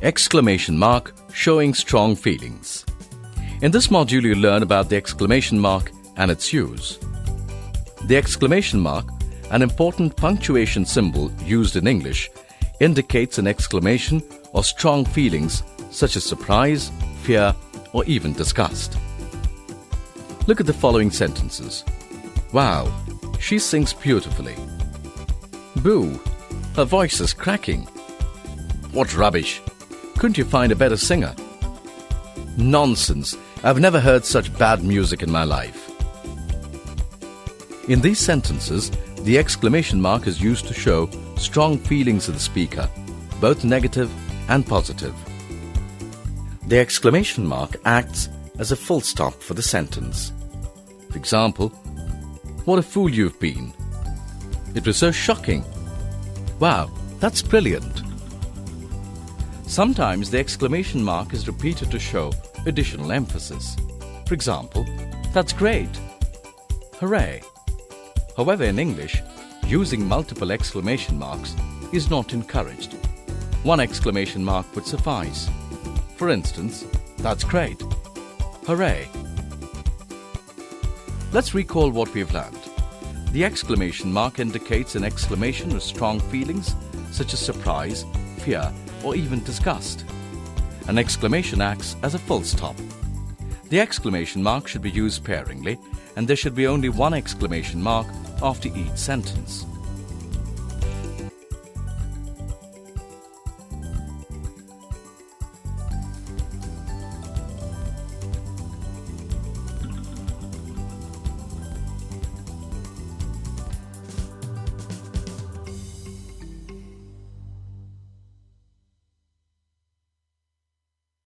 Exclamation mark showing strong feelings. In this module, you learn about the exclamation mark and its use. The exclamation mark, an important punctuation symbol used in English, indicates an exclamation or strong feelings such as surprise, fear, or even disgust. Look at the following sentences. Wow, she sings beautifully. Boo, her voice is cracking. What rubbish! Couldn't you find a better singer? Nonsense! I've never heard such bad music in my life. In these sentences, the exclamation mark is used to show strong feelings of the speaker, both negative and positive. The exclamation mark acts as a full stop for the sentence. For example, what a fool you've been. It was so shocking. Wow, that's brilliant. Sometimes the exclamation mark is repeated to show additional emphasis. For example, that's great. Hooray. However, in English, using multiple exclamation marks is not encouraged. One exclamation mark would suffice. For instance, that's great. Hooray. Let's recall what we've learned. The exclamation mark indicates an exclamation with strong feelings such as surprise, fear, or even disgust. An exclamation acts as a full stop. The exclamation mark should be used sparingly, and there should be only one exclamation mark after each sentence.